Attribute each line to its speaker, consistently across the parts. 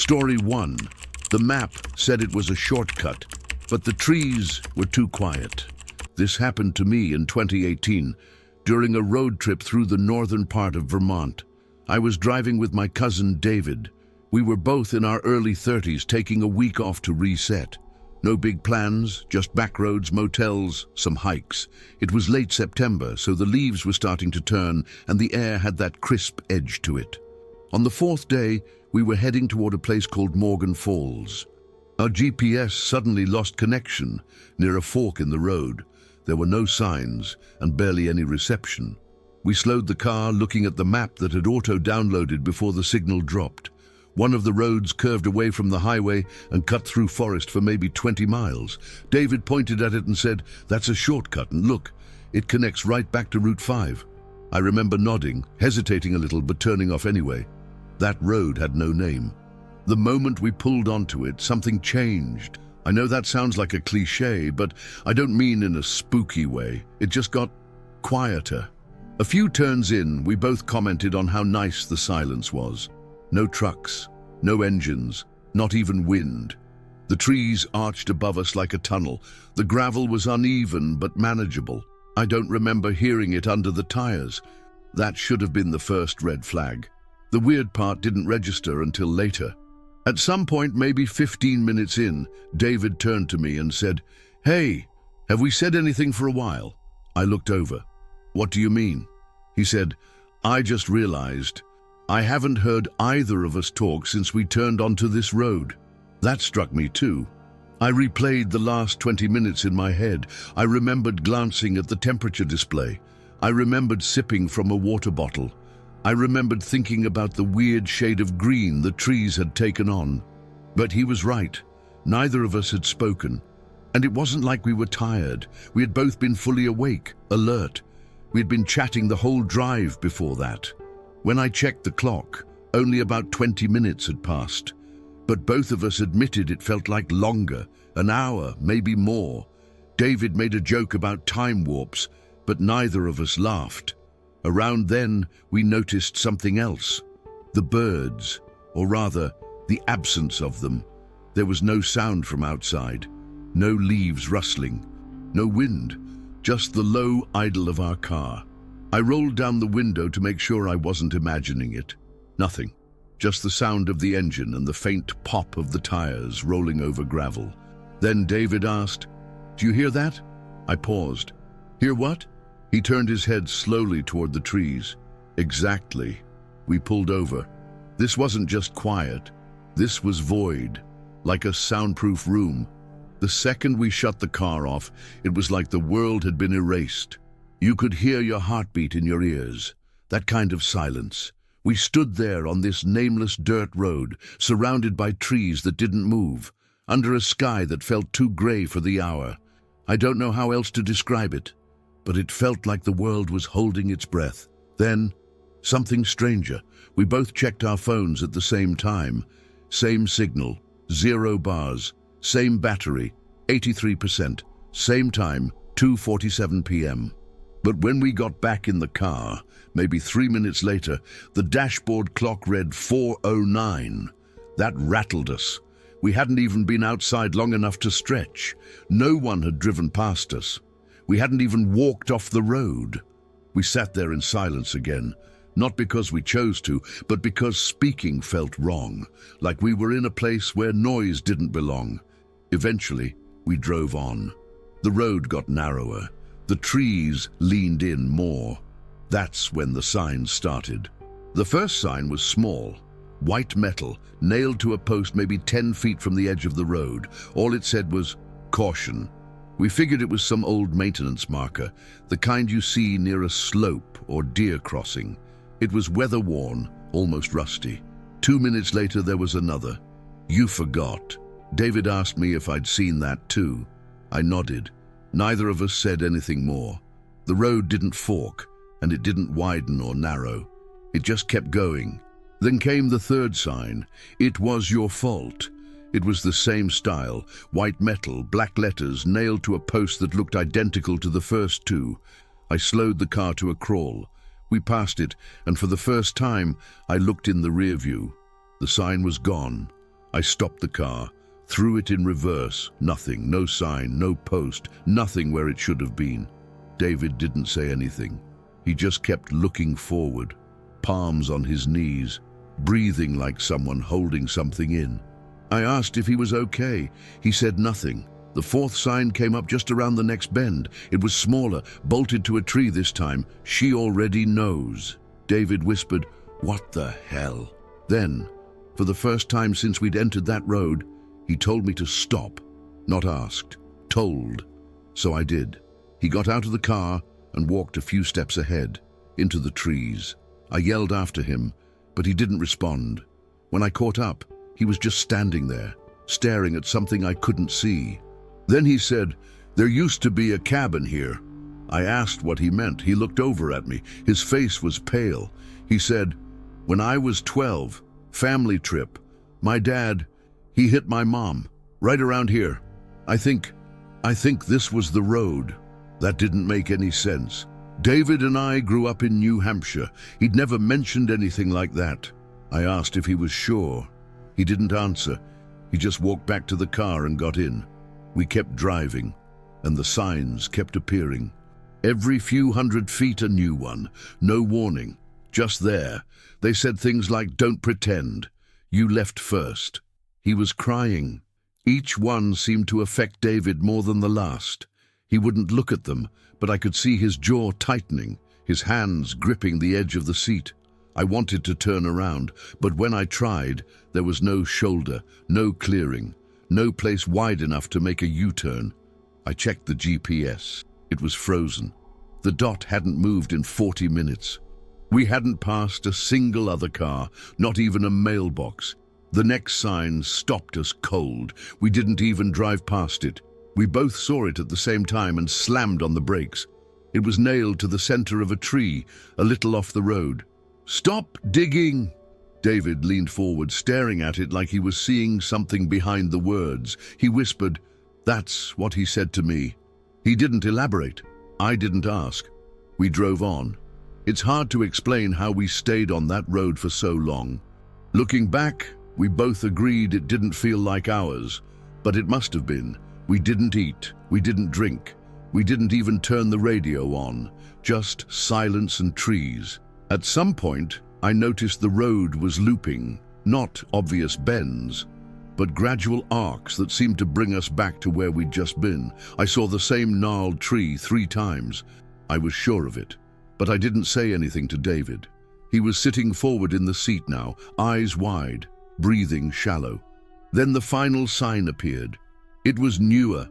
Speaker 1: Story 1. The map said it was a shortcut, but the trees were too quiet. This happened to me in 2018 during a road trip through the northern part of Vermont. I was driving with my cousin David. We were both in our early 30s, taking a week off to reset. No big plans, just back roads, motels, some hikes. It was late September, so the leaves were starting to turn and the air had that crisp edge to it. On the fourth day, we were heading toward a place called Morgan Falls. Our GPS suddenly lost connection near a fork in the road. There were no signs and barely any reception. We slowed the car, looking at the map that had auto-downloaded before the signal dropped. One of the roads curved away from the highway and cut through forest for maybe 20 miles. David pointed at it and said, "That's a shortcut, and look, it connects right back to Route 5. I remember nodding, hesitating a little, but turning off anyway. That road had no name. The moment we pulled onto it, something changed. I know that sounds like a cliché, but I don't mean in a spooky way. It just got quieter. A few turns in, we both commented on how nice the silence was. No trucks, no engines, not even wind. The trees arched above us like a tunnel. The gravel was uneven but manageable. I don't remember hearing it under the tires. That should have been the first red flag. The weird part didn't register until later. At some point, maybe 15 minutes in, David turned to me and said, "Hey, have we said anything for a while?" I looked over. "What do you mean?" He said, "I just realized I haven't heard either of us talk since we turned onto this road." That struck me too. I replayed the last 20 minutes in my head. I remembered glancing at the temperature display. I remembered sipping from a water bottle. I remembered thinking about the weird shade of green the trees had taken on. But he was right. Neither of us had spoken. And it wasn't like we were tired. We had both been fully awake, alert. We had been chatting the whole drive before that. When I checked the clock, only about 20 minutes had passed. But both of us admitted it felt like longer, an hour, maybe more. David made a joke about time warps, but neither of us laughed. Around then, we noticed something else. The birds, or rather, the absence of them. There was no sound from outside, no leaves rustling, no wind, just the low idle of our car. I rolled down the window to make sure I wasn't imagining it. Nothing, just the sound of the engine and the faint pop of the tires rolling over gravel. Then David asked, "Do you hear that?" I paused. "Hear what?" He turned his head slowly toward the trees. Exactly. We pulled over. This wasn't just quiet. This was void, like a soundproof room. The second we shut the car off, it was like the world had been erased. You could hear your heartbeat in your ears. That kind of silence. We stood there on this nameless dirt road, surrounded by trees that didn't move, under a sky that felt too gray for the hour. I don't know how else to describe it, but it felt like the world was holding its breath. Then, something stranger. We both checked our phones at the same time. Same signal, 0 bars. Same battery, 83%. Same time, 2:47 p.m. But when we got back in the car, maybe 3 minutes later, the dashboard clock read 4:09. That rattled us. We hadn't even been outside long enough to stretch. No one had driven past us. We hadn't even walked off the road. We sat there in silence again, not because we chose to, but because speaking felt wrong, like we were in a place where noise didn't belong. Eventually, we drove on. The road got narrower. The trees leaned in more. That's when the signs started. The first sign was small, white metal, nailed to a post maybe 10 feet from the edge of the road. All it said was, "Caution." We figured it was some old maintenance marker, the kind you see near a slope or deer crossing. It was weather-worn, almost rusty. 2 minutes later, there was another. "You forgot." David asked me if I'd seen that too. I nodded. Neither of us said anything more. The road didn't fork, and it didn't widen or narrow. It just kept going. Then came the third sign. "It was your fault." It was the same style, white metal, black letters nailed to a post that looked identical to the first two. I slowed the car to a crawl. We passed it, and for the first time, I looked in the rear view. The sign was gone. I stopped the car, threw it in reverse. Nothing, no sign, no post, nothing where it should have been. David didn't say anything. He just kept looking forward, palms on his knees, breathing like someone holding something in. I asked if he was okay. He said nothing. The fourth sign came up just around the next bend. It was smaller, bolted to a tree this time. She already knows. David whispered, "What the hell?" Then, for the first time since we'd entered that road, he told me to stop. Not asked, told. So I did. He got out of the car and walked a few steps ahead, into the trees. I yelled after him, but he didn't respond. When I caught up, he was just standing there, staring at something I couldn't see. Then he said, "There used to be a cabin here." I asked what he meant. He looked over at me. His face was pale. He said, "When I was 12, family trip, my dad, he hit my mom, right around here. I think this was the road." That didn't make any sense. David and I grew up in New Hampshire. He'd never mentioned anything like that. I asked if he was sure. He didn't answer. He just walked back to the car and got in. We kept driving, and the signs kept appearing. Every few hundred feet a new one. No warning. Just there. They said things like, "Don't pretend. You left first." He was crying. Each one seemed to affect David more than the last. He wouldn't look at them, but I could see his jaw tightening, his hands gripping the edge of the seat. I wanted to turn around, but when I tried, there was no shoulder, no clearing, no place wide enough to make a U-turn. I checked the GPS. It was frozen. The dot hadn't moved in 40 minutes. We hadn't passed a single other car, not even a mailbox. The next sign stopped us cold. We didn't even drive past it. We both saw it at the same time and slammed on the brakes. It was nailed to the center of a tree, a little off the road. "Stop digging!" David leaned forward, staring at it like he was seeing something behind the words. He whispered, "That's what he said to me." He didn't elaborate. I didn't ask. We drove on. It's hard to explain how we stayed on that road for so long. Looking back, we both agreed it didn't feel like hours, but it must have been. We didn't eat, we didn't drink, we didn't even turn the radio on, just silence and trees. At some point, I noticed the road was looping, not obvious bends, but gradual arcs that seemed to bring us back to where we'd just been. I saw the same gnarled tree 3 times. I was sure of it, but I didn't say anything to David. He was sitting forward in the seat now, eyes wide, breathing shallow. Then the final sign appeared. It was newer,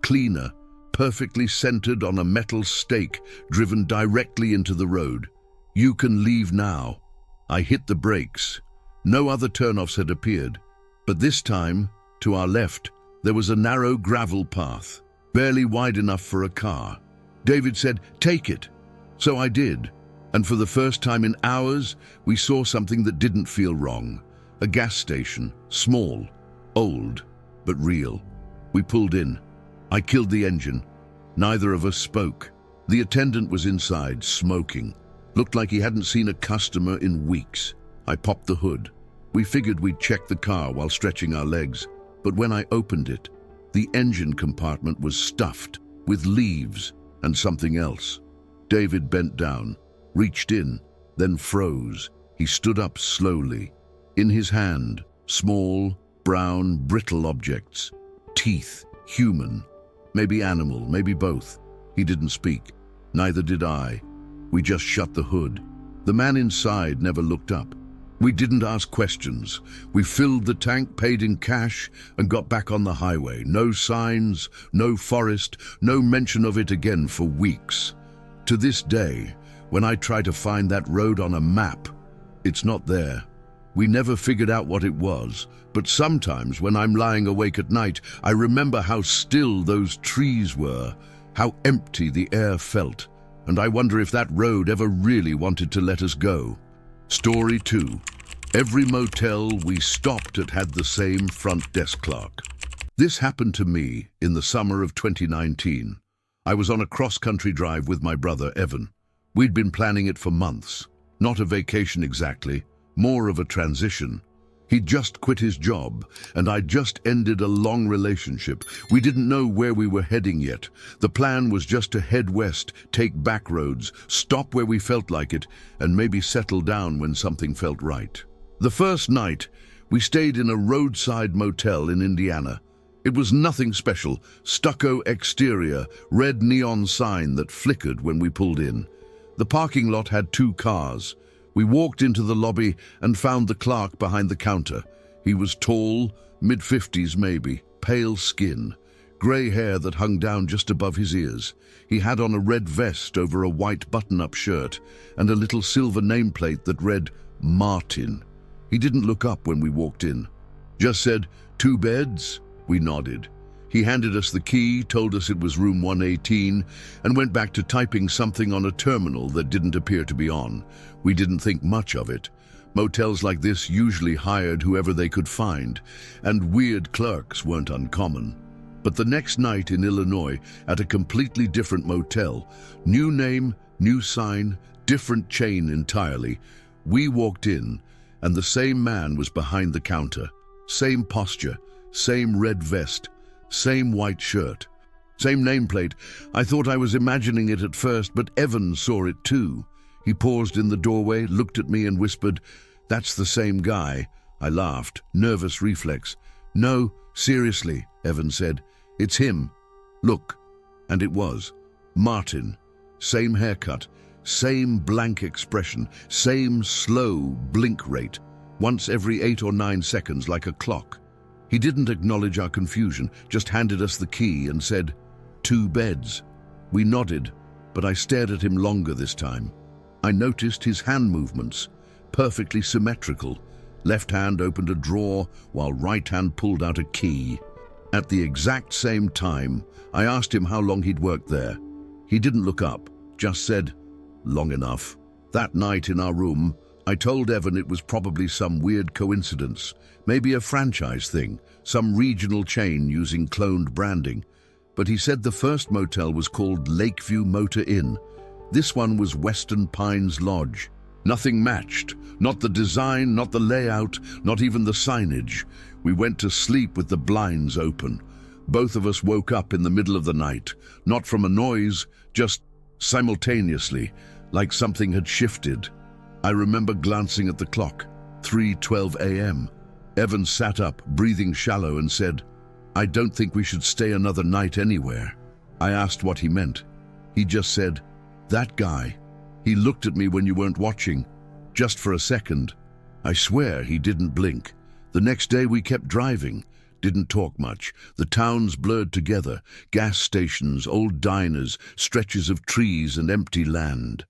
Speaker 1: cleaner, perfectly centered on a metal stake driven directly into the road. "You can leave now." I hit the brakes. No other turnoffs had appeared, but this time, to our left, there was a narrow gravel path, barely wide enough for a car. David said, "Take it." So I did, and for the first time in hours, we saw something that didn't feel wrong. A gas station, small, old, but real. We pulled in. I killed the engine. Neither of us spoke. The attendant was inside, smoking. Looked like he hadn't seen a customer in weeks. I popped the hood. We figured we'd check the car while stretching our legs, but when I opened it, the engine compartment was stuffed with leaves and something else. David bent down, reached in, then froze. He stood up slowly. In his hand, small, brown, brittle objects. Teeth, human, maybe animal, maybe both. He didn't speak. Neither did I. We just shut the hood. The man inside never looked up. We didn't ask questions. We filled the tank, paid in cash, and got back on the highway. No signs, no forest, no mention of it again for weeks. To this day, when I try to find that road on a map, it's not there. We never figured out what it was, but sometimes when I'm lying awake at night, I remember how still those trees were, how empty the air felt, and I wonder if that road ever really wanted to let us go. Story 2. Every motel we stopped at had the same front desk clerk. This happened to me in the summer of 2019. I was on a cross-country drive with my brother, Evan. We'd been planning it for months. Not a vacation exactly, more of a transition. He'd just quit his job, and I'd just ended a long relationship. We didn't know where we were heading yet. The plan was just to head west, take back roads, stop where we felt like it, and maybe settle down when something felt right. The first night, we stayed in a roadside motel in Indiana. It was nothing special, stucco exterior, red neon sign that flickered when we pulled in. The parking lot had 2 cars. We walked into the lobby and found the clerk behind the counter. He was tall, mid-50s maybe, pale skin, grey hair that hung down just above his ears. He had on a red vest over a white button-up shirt and a little silver nameplate that read Martin. He didn't look up when we walked in. Just said, 2 beds? We nodded. He handed us the key, told us it was room 118, and went back to typing something on a terminal that didn't appear to be on. We didn't think much of it. Motels like this usually hired whoever they could find, and weird clerks weren't uncommon. But the next night in Illinois, at a completely different motel, new name, new sign, different chain entirely, we walked in, and the same man was behind the counter. Same posture, same red vest, same white shirt, same nameplate. I thought I was imagining it at first, but Evan saw it too. He paused in the doorway, looked at me and whispered, "That's the same guy." I laughed, nervous reflex. "No, seriously," Evan said. "It's him. Look." And it was. Martin. Same haircut, same blank expression, same slow blink rate, once every 8 or 9 seconds like a clock. He didn't acknowledge our confusion, just handed us the key and said, 2 beds. We nodded, but I stared at him longer this time. I noticed his hand movements, perfectly symmetrical. Left hand opened a drawer, while right hand pulled out a key. At the exact same time, I asked him how long he'd worked there. He didn't look up, just said, "Long enough." That night in our room, I told Evan it was probably some weird coincidence, maybe a franchise thing, some regional chain using cloned branding. But he said the first motel was called Lakeview Motor Inn. This one was Western Pines Lodge. Nothing matched, not the design, not the layout, not even the signage. We went to sleep with the blinds open. Both of us woke up in the middle of the night, not from a noise, just simultaneously, like something had shifted. I remember glancing at the clock, 3:12 a.m. Evan sat up, breathing shallow, and said, "I don't think we should stay another night anywhere." I asked what he meant. He just said, "That guy. He looked at me when you weren't watching, just for a second." I swear he didn't blink. The next day we kept driving, didn't talk much. The towns blurred together, gas stations, old diners, stretches of trees and empty land.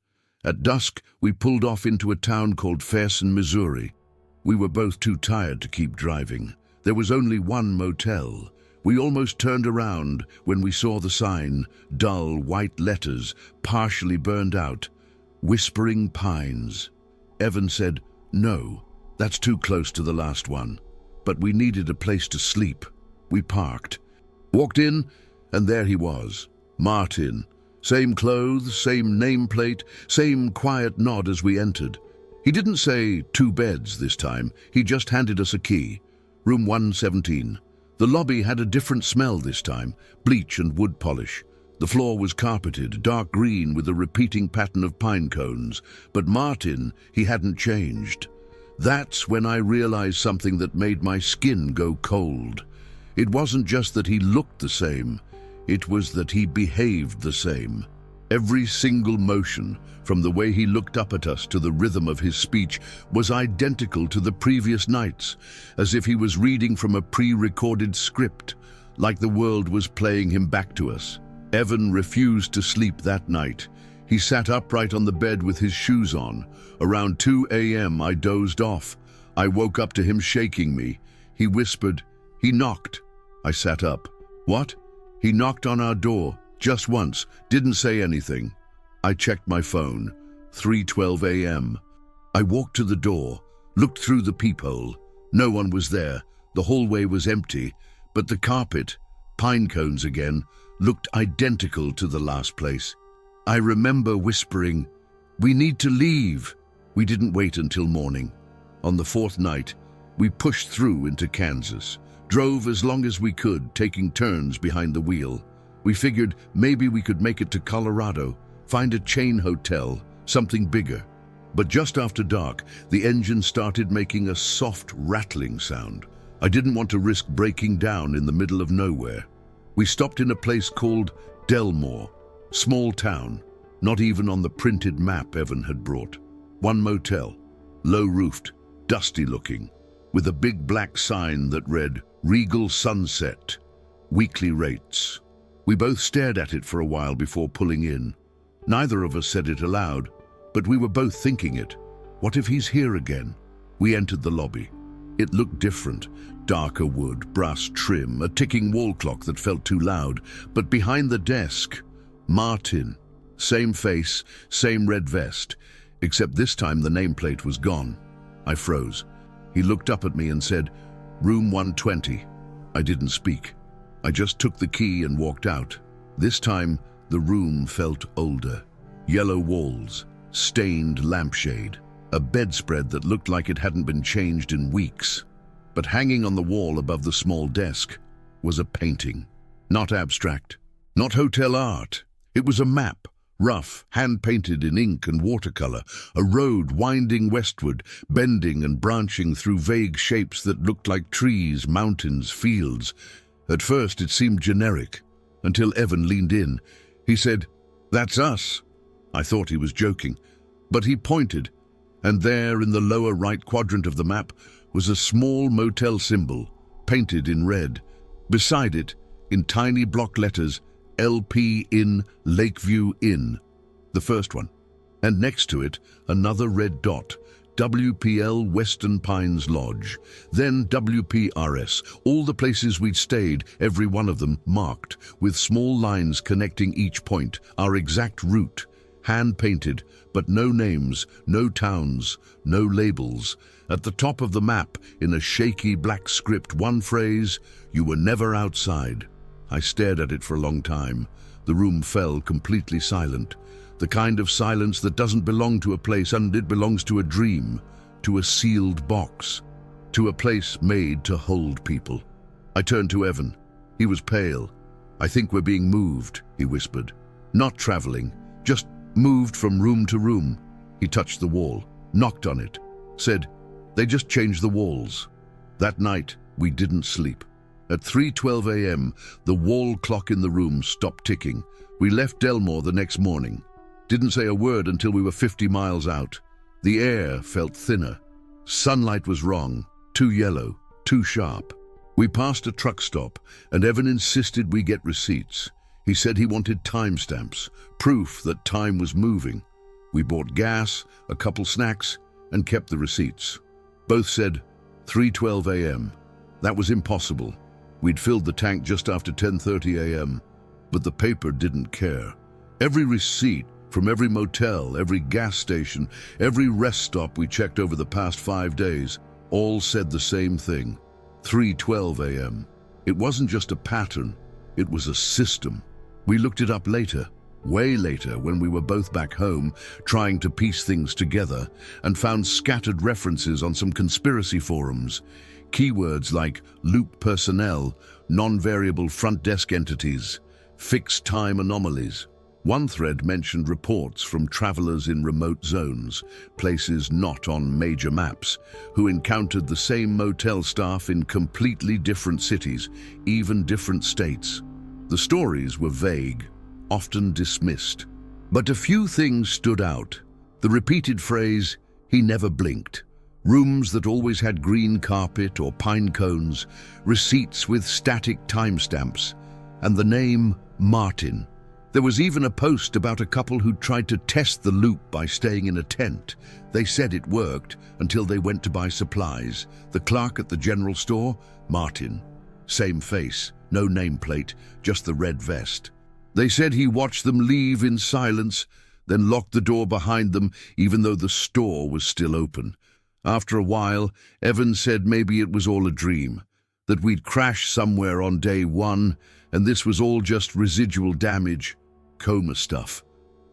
Speaker 1: At dusk, we pulled off into a town called Fairson, Missouri. We were both too tired to keep driving. There was only one motel. We almost turned around when we saw the sign, dull white letters, partially burned out, Whispering Pines. Evan said, "No, that's too close to the last one." But we needed a place to sleep. We parked, walked in, and there he was, Martin. Same clothes, same nameplate, same quiet nod as we entered. He didn't say 2 beds this time, he just handed us a key. Room 117. The lobby had a different smell this time, bleach and wood polish. The floor was carpeted, dark green with a repeating pattern of pine cones. But Martin, he hadn't changed. That's when I realized something that made my skin go cold. It wasn't just that he looked the same. It was that he behaved the same. Every single motion, from the way he looked up at us to the rhythm of his speech, was identical to the previous nights, as if he was reading from a pre-recorded script, like the world was playing him back to us. Evan refused to sleep that night. He sat upright on the bed with his shoes on. Around 2 a.m. I dozed off. I woke up to him shaking me. He whispered, "He knocked." I sat up. "What?" "He knocked on our door, just once, didn't say anything." I checked my phone, 3:12 a.m. I walked to the door, looked through the peephole. No one was there. The hallway was empty, but the carpet, pine cones again, looked identical to the last place. I remember whispering, "We need to leave." We didn't wait until morning. On the 4th night, We pushed through into Kansas, drove as long as we could, taking turns behind the wheel. We figured maybe we could make it to Colorado, find a chain hotel, something bigger. But just after dark, the engine started making a soft rattling sound. I didn't want to risk breaking down in the middle of nowhere. We stopped in a place called Delmore, small town, not even on the printed map Evan had brought. One motel, low-roofed, dusty-looking, with a big black sign that read, Regal Sunset, weekly rates. We both stared at it for a while before pulling in. Neither of us said it aloud, but we were both thinking it. What if he's here again? We entered the lobby. It looked different. Darker wood, brass trim, a ticking wall clock that felt too loud. But behind the desk, Martin. Same face, same red vest, except this time the nameplate was gone. I froze. He looked up at me and said, Room 120. I didn't speak. I just took the key and walked out. This time, the room felt older. Yellow walls, stained lampshade, a bedspread that looked like it hadn't been changed in weeks. But hanging on the wall above the small desk was a painting. Not abstract, not hotel art. It was a map, rough, hand-painted in ink and watercolor, a road winding westward, bending and branching through vague shapes that looked like trees, mountains, fields. At first it seemed generic, until Evan leaned in. He said, "That's us." I thought he was joking, but he pointed, and there in the lower right quadrant of the map was a small motel symbol, painted in red. Beside it, in tiny block letters, LP Inn, Lakeview Inn, the first one. And next to it, another red dot, WPL Western Pines Lodge, then WPRS, all the places we'd stayed, every one of them marked, with small lines connecting each point, our exact route, hand-painted, but no names, no towns, no labels. At the top of the map, in a shaky black script, one phrase, "You were never outside." I stared at it for a long time. The room fell completely silent. The kind of silence that doesn't belong to a place, and it belongs to a dream, to a sealed box, to a place made to hold people. I turned to Evan. He was pale. "I think we're being moved," he whispered. "Not traveling, just moved from room to room." He touched the wall, knocked on it, said, "They just changed the walls." That night, we didn't sleep. At 3:12 a.m., the wall clock in the room stopped ticking. We left Delmore the next morning. Didn't say a word until we were 50 miles out. The air felt thinner. Sunlight was wrong, too yellow, too sharp. We passed a truck stop, and Evan insisted we get receipts. He said he wanted timestamps, proof that time was moving. We bought gas, a couple snacks, and kept the receipts. Both said 3:12 a.m. That was impossible. We'd filled the tank just after 10:30 a.m., but the paper didn't care. Every receipt from every motel, every gas station, every rest stop we checked over the past 5 days, all said the same thing, 3:12 a.m. It wasn't just a pattern, it was a system. We looked it up later, way later, when we were both back home, trying to piece things together, and found scattered references on some conspiracy forums. Keywords like loop personnel, non-variable front desk entities, fixed time anomalies. One thread mentioned reports from travelers in remote zones, places not on major maps, who encountered the same motel staff in completely different cities, even different states. The stories were vague, often dismissed. But a few things stood out. The repeated phrase, "He never blinked." Rooms that always had green carpet or pine cones, receipts with static timestamps, and the name Martin. There was even a post about a couple who tried to test the loop by staying in a tent. They said it worked until they went to buy supplies. The clerk at the general store, Martin. Same face, no nameplate, just the red vest. They said he watched them leave in silence, then locked the door behind them even though the store was still open. After a while, Evan said maybe it was all a dream, that we'd crashed somewhere on day one, and this was all just residual damage, coma stuff.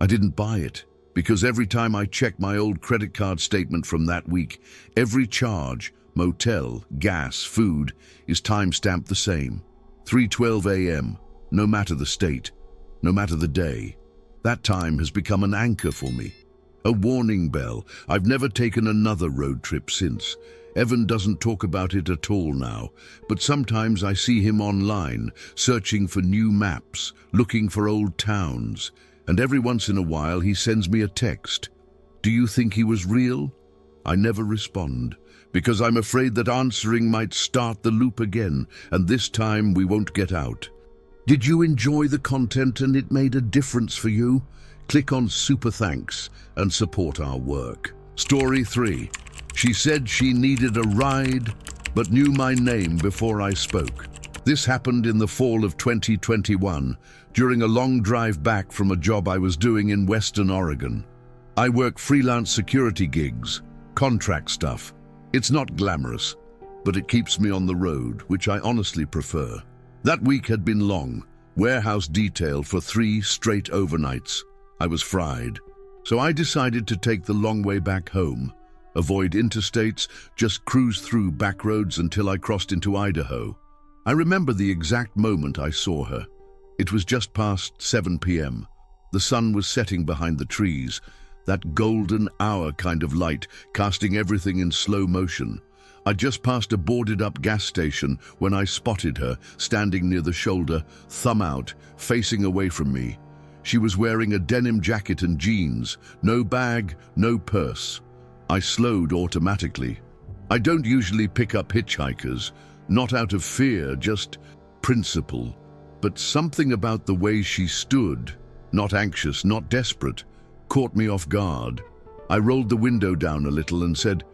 Speaker 1: I didn't buy it, because every time I checked my old credit card statement from that week, every charge, motel, gas, food is time-stamped the same. 3:12 a.m., no matter the state, no matter the day. That time has become an anchor for me. A warning bell. I've never taken another road trip since. Evan doesn't talk about it at all now, but sometimes I see him online, searching for new maps, looking for old towns, and every once in a while he sends me a text. Do you think he was real? I never respond, because I'm afraid that answering might start the loop again, and this time we won't get out. Did you enjoy the content and it made a difference for you? Click on Super Thanks and support our work. Story 3. She said she needed a ride, but knew my name before I spoke. This happened in the fall of 2021, during a long drive back from a job I was doing in Western Oregon. I work freelance security gigs, contract stuff. It's not glamorous, but it keeps me on the road, which I honestly prefer. That week had been long, warehouse detail for 3 straight overnights. I was fried, so I decided to take the long way back home. Avoid interstates, just cruise through back roads until I crossed into Idaho. I remember the exact moment I saw her. It was just past 7 p.m. The sun was setting behind the trees, that golden hour kind of light, casting everything in slow motion. I just passed a boarded-up gas station when I spotted her, standing near the shoulder, thumb out, facing away from me. She was wearing a denim jacket and jeans, no bag, no purse. I slowed automatically. I don't usually pick up hitchhikers, not out of fear, just principle. But something about the way she stood, not anxious, not desperate, caught me off guard. I rolled the window down a little and said,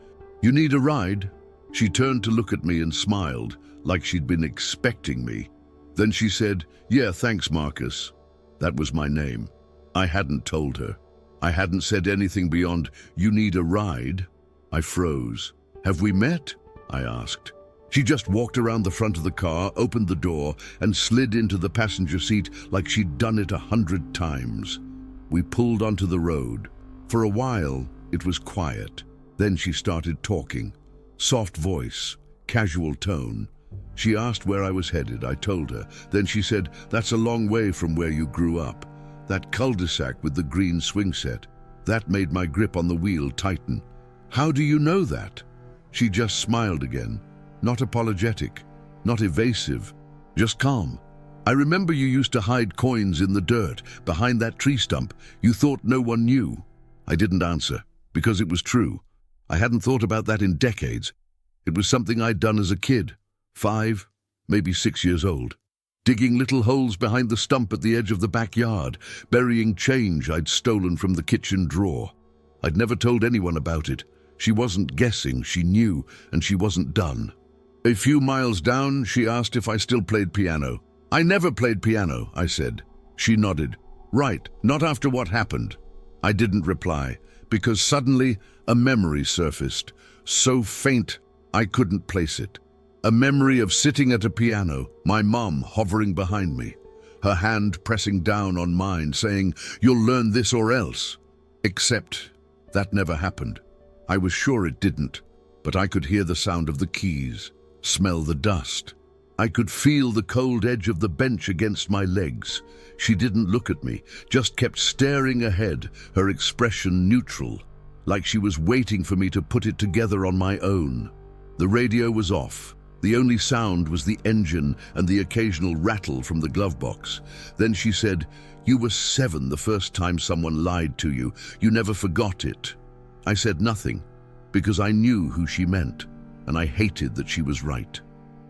Speaker 1: "You need a ride?" She turned to look at me and smiled, like she'd been expecting me. Then she said, "Yeah, thanks, Marcus." That was my name. I hadn't told her. I hadn't said anything beyond, "You need a ride?" I froze. "Have we met?" I asked. She just walked around the front of the car, opened the door, and slid into the passenger seat like she'd done it 100 times. We pulled onto the road. For a while, it was quiet. Then she started talking. Soft voice, casual tone. She asked where I was headed. I told her. Then she said, "That's a long way from where you grew up. That cul-de-sac with the green swing set." That made my grip on the wheel tighten. "How do you know that?" She just smiled again. Not apologetic, not evasive, just calm. "I remember you used to hide coins in the dirt, behind that tree stump. You thought no one knew." I didn't answer, because it was true. I hadn't thought about that in decades. It was something I'd done as a kid, 5, maybe 6 years old. Digging little holes behind the stump at the edge of the backyard, burying change I'd stolen from the kitchen drawer. I'd never told anyone about it. She wasn't guessing, she knew, and she wasn't done. A few miles down, she asked if I still played piano. "I never played piano," I said. She nodded. "Right, not after what happened." I didn't reply, because suddenly a memory surfaced, so faint I couldn't place it. A memory of sitting at a piano, my mom hovering behind me, her hand pressing down on mine, saying, "You'll learn this or else." Except that never happened. I was sure it didn't, but I could hear the sound of the keys, smell the dust. I could feel the cold edge of the bench against my legs. She didn't look at me, just kept staring ahead, her expression neutral, like she was waiting for me to put it together on my own. The radio was off. The only sound was the engine and the occasional rattle from the glove box. Then she said, "You were 7 the first time someone lied to you. You never forgot it." I said nothing, because I knew who she meant, and I hated that she was right.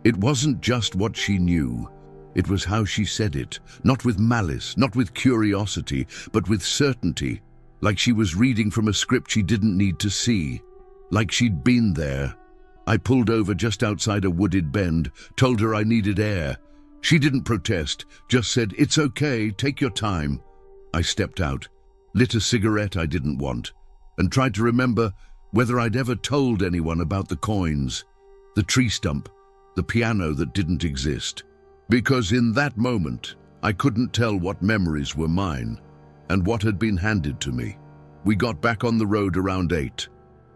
Speaker 1: It wasn't just what she knew. It was how she said it, not with malice, not with curiosity, but with certainty, like she was reading from a script she didn't need to see, like she'd been there. I pulled over just outside a wooded bend, told her I needed air. She didn't protest, just said, "It's okay, take your time." I stepped out, lit a cigarette I didn't want, and tried to remember whether I'd ever told anyone about the coins, the tree stump, the piano that didn't exist. Because in that moment, I couldn't tell what memories were mine and what had been handed to me. We got back on the road around 8.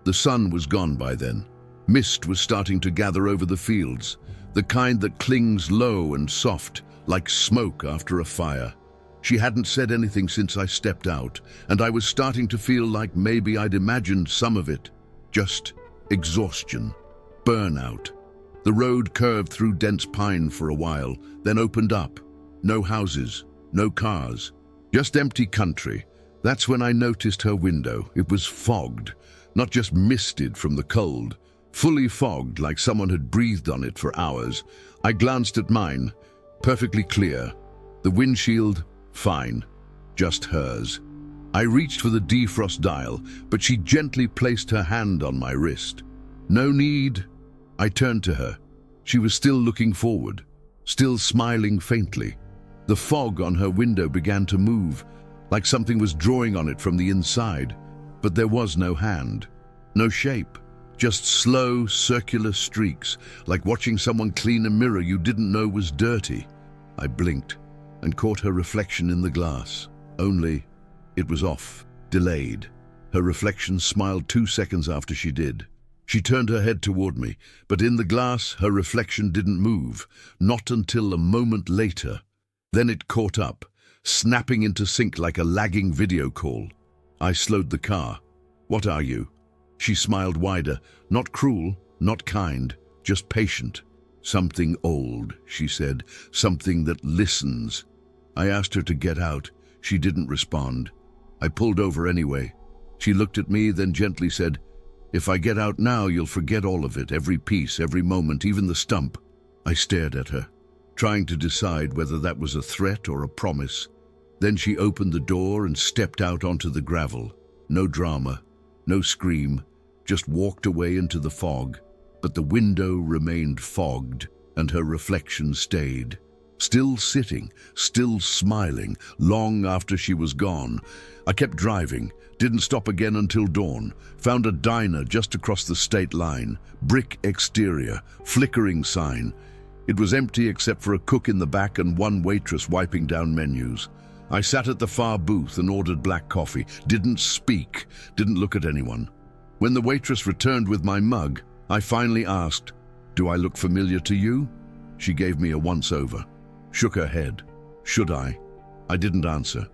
Speaker 1: The sun was gone by then. Mist was starting to gather over the fields, the kind that clings low and soft, like smoke after a fire. She hadn't said anything since I stepped out, and I was starting to feel like maybe I'd imagined some of it. Just exhaustion, burnout. The road curved through dense pine for a while, then opened up. No houses, no cars, just empty country. That's when I noticed her window. It was fogged, not just misted from the cold, fully fogged like someone had breathed on it for hours. I glanced at mine, perfectly clear. The windshield, fine, just hers. I reached for the defrost dial, but she gently placed her hand on my wrist. No need. I turned to her. She was still looking forward, still smiling faintly. The fog on her window began to move, like something was drawing on it from the inside, but there was no hand, no shape, just slow, circular streaks, like watching someone clean a mirror you didn't know was dirty. I blinked and caught her reflection in the glass. Only, it was off, delayed. Her reflection smiled 2 seconds after she did. She turned her head toward me, but in the glass, her reflection didn't move, not until a moment later. Then it caught up, snapping into sync like a lagging video call. I slowed the car. "What are you?" She smiled wider, not cruel, not kind, just patient. "Something old," she said, "something that listens." I asked her to get out. She didn't respond. I pulled over anyway. She looked at me, then gently said, "If I get out now, you'll forget all of it, every piece, every moment, even the stump." I stared at her, trying to decide whether that was a threat or a promise. Then she opened the door and stepped out onto the gravel. No drama, no scream, just walked away into the fog. But the window remained fogged, and her reflection stayed. Still sitting, still smiling, long after she was gone. I kept driving, didn't stop again until dawn. Found a diner just across the state line. Brick exterior, flickering sign. It was empty except for a cook in the back and one waitress wiping down menus. I sat at the far booth and ordered black coffee. Didn't speak, didn't look at anyone. When the waitress returned with my mug, I finally asked, "Do I look familiar to you?" She gave me a once-over. Shook her head. Should I? I didn't answer.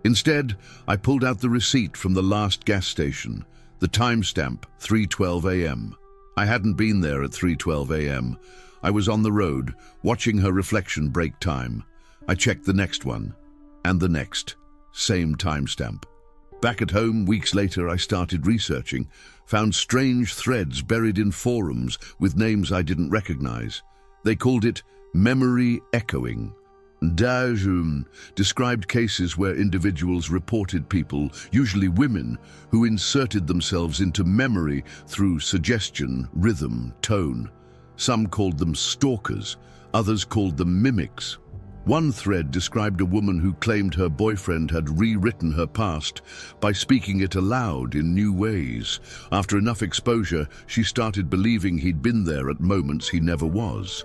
Speaker 1: Instead, I pulled out the receipt from the last gas station, the timestamp, 3:12 a.m. I hadn't been there at 3:12 a.m. I was on the road, watching her reflection break time. I checked the next one, and the next, same timestamp. Back at home, weeks later, I started researching, found strange threads buried in forums with names I didn't recognize. They called it memory echoing. Dajum described cases where individuals reported people, usually women, who inserted themselves into memory through suggestion, rhythm, tone. Some called them stalkers, others called them mimics. One thread described a woman who claimed her boyfriend had rewritten her past by speaking it aloud in new ways. After enough exposure, she started believing he'd been there at moments he never was.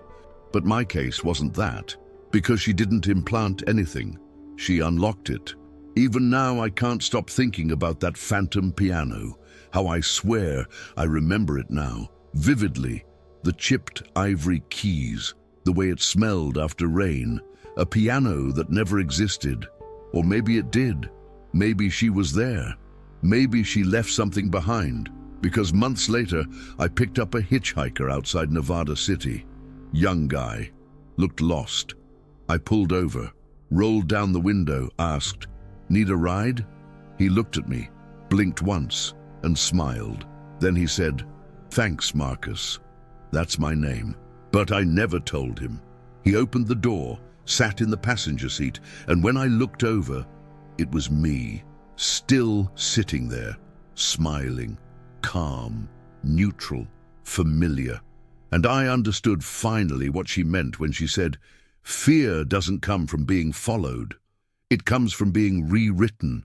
Speaker 1: But my case wasn't that, because she didn't implant anything. She unlocked it. Even now, I can't stop thinking about that phantom piano. How I swear I remember it now, vividly. The chipped ivory keys, the way it smelled after rain. A piano that never existed. Or maybe it did. Maybe she was there. Maybe she left something behind. Because months later, I picked up a hitchhiker outside Nevada City. Young guy. Looked lost. I pulled over, rolled down the window, asked, "Need a ride?" He looked at me, blinked once, and smiled. Then he said, "Thanks, Marcus." That's my name. But I never told him. He opened the door, sat in the passenger seat, and when I looked over, it was me, still sitting there, smiling, calm, neutral, familiar. And I understood finally what she meant when she said, "Fear doesn't come from being followed. It comes from being rewritten."